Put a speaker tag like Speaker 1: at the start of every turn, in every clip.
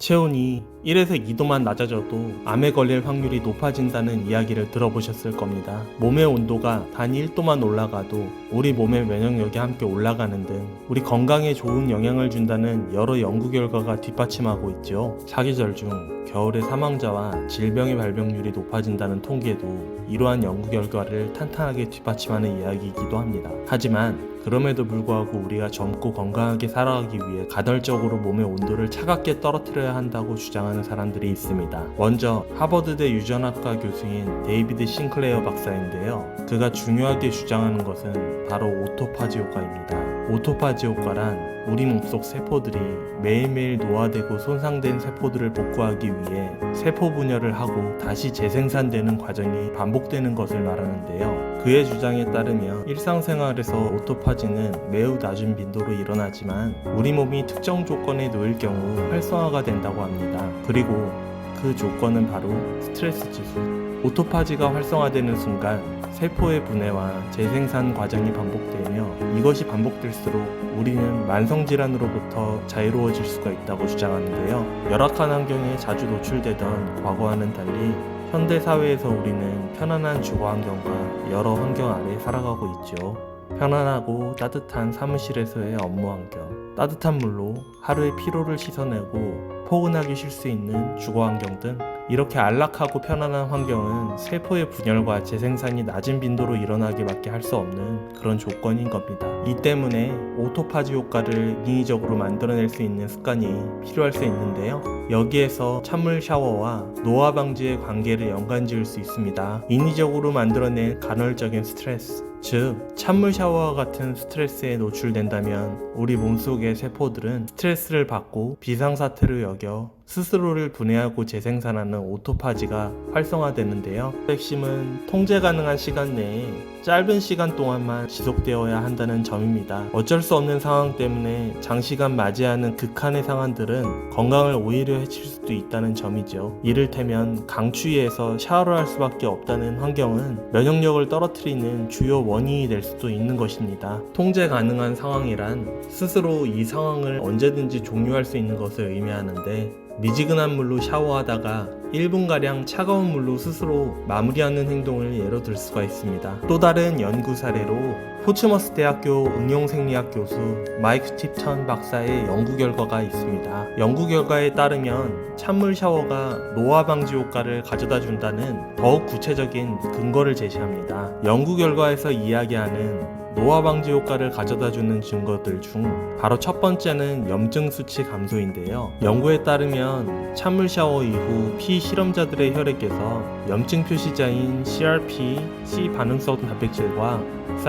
Speaker 1: 체온이 1에서 2도만 낮아져도 암에 걸릴 확률이 높아진다는 이야기를 들어보셨을 겁니다. 몸의 온도가 단 1도만 올라가도 우리 몸의 면역력이 함께 올라가는 등 우리 건강에 좋은 영향을 준다는 여러 연구 결과가 뒷받침하고 있죠. 사계절 중 겨울의 사망자와 질병의 발병률이 높아진다는 통계도 이러한 연구 결과를 탄탄하게 뒷받침하는 이야기이기도 합니다. 하지만 그럼에도 불구하고 우리가 젊고 건강하게 살아가기 위해 간헐적으로 몸의 온도를 차갑게 떨어뜨려야 한다고 주장하는 사람들이 있습니다. 먼저 하버드대 유전학과 교수인 데이비드 싱클레어 박사인데요. 그가 중요하게 주장하는 것은 바로 오토파지 효과입니다. 오토파지 효과란 우리 몸속 세포들이 매일매일 노화되고 손상된 세포들을 복구하기 위해 세포 분열을 하고 다시 재생산되는 과정이 반복되는 것을 말하는데요. 그의 주장에 따르면 일상생활에서 오토파지는 매우 낮은 빈도로 일어나지만 우리 몸이 특정 조건에 놓일 경우 활성화가 된다고 합니다. 그리고 그 조건은 바로 스트레스 지수. 오토파지가 활성화되는 순간 세포의 분해와 재생산 과정이 반복되며 이것이 반복될수록 우리는 만성질환으로부터 자유로워질 수가 있다고 주장하는데요. 열악한 환경에 자주 노출되던 과거와는 달리 현대사회에서 우리는 편안한 주거환경과 여러 환경 아래 살아가고 있죠. 편안하고 따뜻한 사무실에서의 업무 환경, 따뜻한 물로 하루의 피로를 씻어내고 포근하게 쉴 수 있는 주거환경 등 이렇게 안락하고 편안한 환경은 세포의 분열과 재생산이 낮은 빈도로 일어나게밖에 할 수 없는 그런 조건인 겁니다. 이 때문에 오토파지 효과를 인위적으로 만들어낼 수 있는 습관이 필요할 수 있는데요. 여기에서 찬물 샤워와 노화 방지의 관계를 연관지을 수 있습니다. 인위적으로 만들어낸 간헐적인 스트레스, 즉 찬물 샤워와 같은 스트레스에 노출된다면 우리 몸속의 세포들은 스트레스를 받고 비상사태로 여겨 스스로를 분해하고 재생산하는 오토파지가 활성화되는데요. 핵심은 통제 가능한 시간 내에 짧은 시간 동안만 지속되어야 한다는 점입니다. 어쩔 수 없는 상황 때문에 장시간 맞이하는 극한의 상황들은 건강을 오히려 해칠 수도 있다는 점이죠. 이를테면 강추위에서 샤워를 할 수밖에 없다는 환경은 면역력을 떨어뜨리는 주요 원인이 될 수도 있는 것입니다. 통제 가능한 상황이란 스스로 이 상황을 언제든지 종료할 수 있는 것을 의미하는데 미지근한 물로 샤워하다가 1분가량 차가운 물로 스스로 마무리하는 행동을 예로 들 수가 있습니다. 또 다른 연구 사례로 포츠머스 대학교 응용생리학 교수 마이크 팁턴 박사의 연구 결과가 있습니다. 연구 결과에 따르면 찬물 샤워가 노화 방지 효과를 가져다 준다는 더욱 구체적인 근거를 제시합니다. 연구 결과에서 이야기하는 노화 방지 효과를 가져다주는 증거들 중 바로 첫 번째는 염증 수치 감소인데요. 연구에 따르면 찬물 샤워 이후 피 실험자들의 혈액에서 염증 표시자인 CRP, C 반응성 단백질과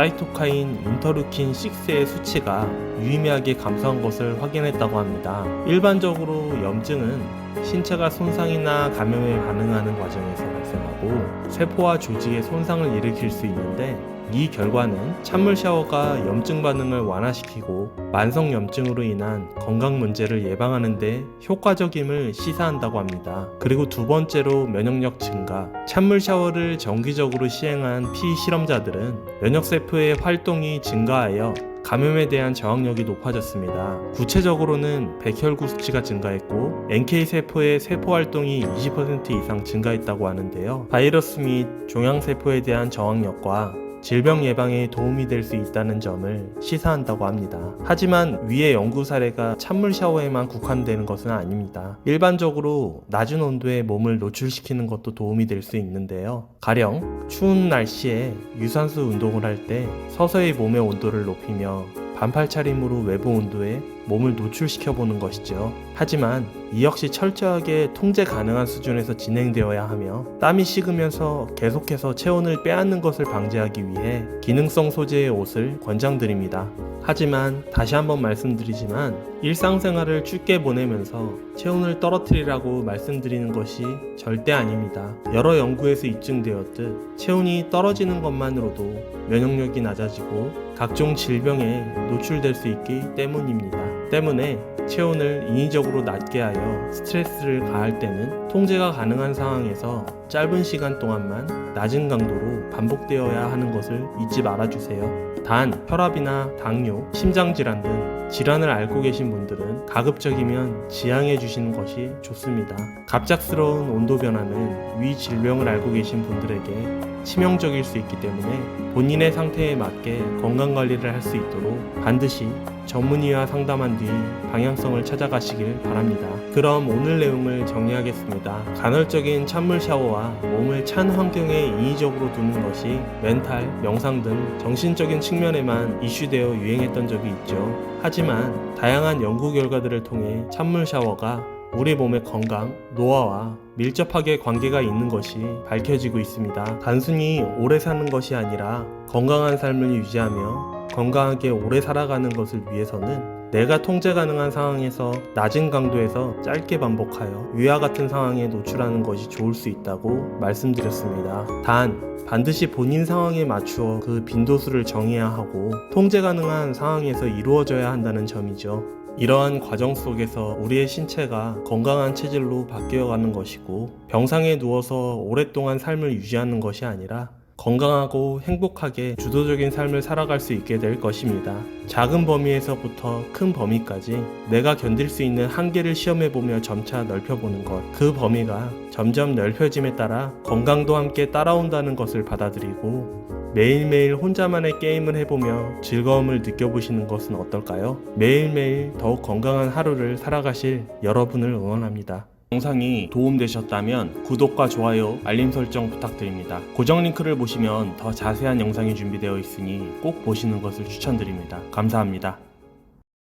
Speaker 1: 사이토카인 인터루킨 6의 수치가 유의미하게 감소한 것을 확인했다고 합니다. 일반적으로 염증은 신체가 손상이나 감염에 반응하는 과정에서 발생하고 세포와 조직에 손상을 일으킬 수 있는데 이 결과는 찬물 샤워가 염증 반응을 완화시키고 만성 염증으로 인한 건강 문제를 예방하는 데 효과적임을 시사한다고 합니다. 그리고 두 번째로 면역력 증가. 찬물 샤워를 정기적으로 시행한 피 실험자들은 면역세포의 활동이 증가하여 감염에 대한 저항력이 높아졌습니다. 구체적으로는 백혈구 수치가 증가했고 NK세포의 세포 활동이 20% 이상 증가했다고 하는데요. 바이러스 및 종양세포에 대한 저항력과 질병 예방에 도움이 될 수 있다는 점을 시사한다고 합니다. 하지만 위의 연구 사례가 찬물 샤워에만 국한되는 것은 아닙니다. 일반적으로 낮은 온도에 몸을 노출시키는 것도 도움이 될 수 있는데요. 가령 추운 날씨에 유산소 운동을 할 때 서서히 몸의 온도를 높이며 반팔 차림으로 외부 온도에 몸을 노출시켜 보는 것이죠. 하지만 이 역시 철저하게 통제 가능한 수준에서 진행되어야 하며 땀이 식으면서 계속해서 체온을 빼앗는 것을 방지하기 위해 기능성 소재의 옷을 권장드립니다. 하지만 다시 한번 말씀드리지만 일상생활을 춥게 보내면서 체온을 떨어뜨리라고 말씀드리는 것이 절대 아닙니다. 여러 연구에서 입증되었듯 체온이 떨어지는 것만으로도 면역력이 낮아지고 각종 질병에 노출될 수 있기 때문입니다. 때문에 체온을 인위적으로 낮게 하여 스트레스를 가할 때는 통제가 가능한 상황에서 짧은 시간 동안만 낮은 강도로 반복되어야 하는 것을 잊지 말아주세요. 단 혈압이나 당뇨, 심장질환 등 질환을 앓고 계신 분들은 가급적이면 지양해 주시는 것이 좋습니다. 갑작스러운 온도 변화는 위 질병을 앓고 계신 분들에게 치명적일 수 있기 때문에 본인의 상태에 맞게 건강관리를 할 수 있도록 반드시 전문의와 상담한 뒤 방향성을 찾아가시길 바랍니다. 그럼 오늘 내용을 정리하겠습니다. 간헐적인 찬물 샤워와 몸을 찬 환경에 인위적으로 두는 것이 멘탈, 명상 등 정신적인 측면에만 이슈되어 유행했던 적이 있죠. 하지만 다양한 연구 결과들을 통해 찬물 샤워가 우리 몸의 건강, 노화와 밀접하게 관계가 있는 것이 밝혀지고 있습니다. 단순히 오래 사는 것이 아니라 건강한 삶을 유지하며 건강하게 오래 살아가는 것을 위해서는 내가 통제 가능한 상황에서 낮은 강도에서 짧게 반복하여 위와 같은 상황에 노출하는 것이 좋을 수 있다고 말씀드렸습니다. 단 반드시 본인 상황에 맞추어 그 빈도수를 정해야 하고 통제 가능한 상황에서 이루어져야 한다는 점이죠. 이러한 과정 속에서 우리의 신체가 건강한 체질로 바뀌어가는 것이고 병상에 누워서 오랫동안 삶을 유지하는 것이 아니라 건강하고 행복하게 주도적인 삶을 살아갈 수 있게 될 것입니다. 작은 범위에서부터 큰 범위까지 내가 견딜 수 있는 한계를 시험해보며 점차 넓혀보는 것, 그 범위가 점점 넓혀짐에 따라 건강도 함께 따라온다는 것을 받아들이고 매일매일 혼자만의 게임을 해보며 즐거움을 느껴보시는 것은 어떨까요? 매일매일 더욱 건강한 하루를 살아가실 여러분을 응원합니다. 영상이 도움되셨다면 구독과 좋아요, 알림 설정 부탁드립니다. 고정 링크를 보시면 더 자세한 영상이 준비되어 있으니 꼭 보시는 것을 추천드립니다. 감사합니다.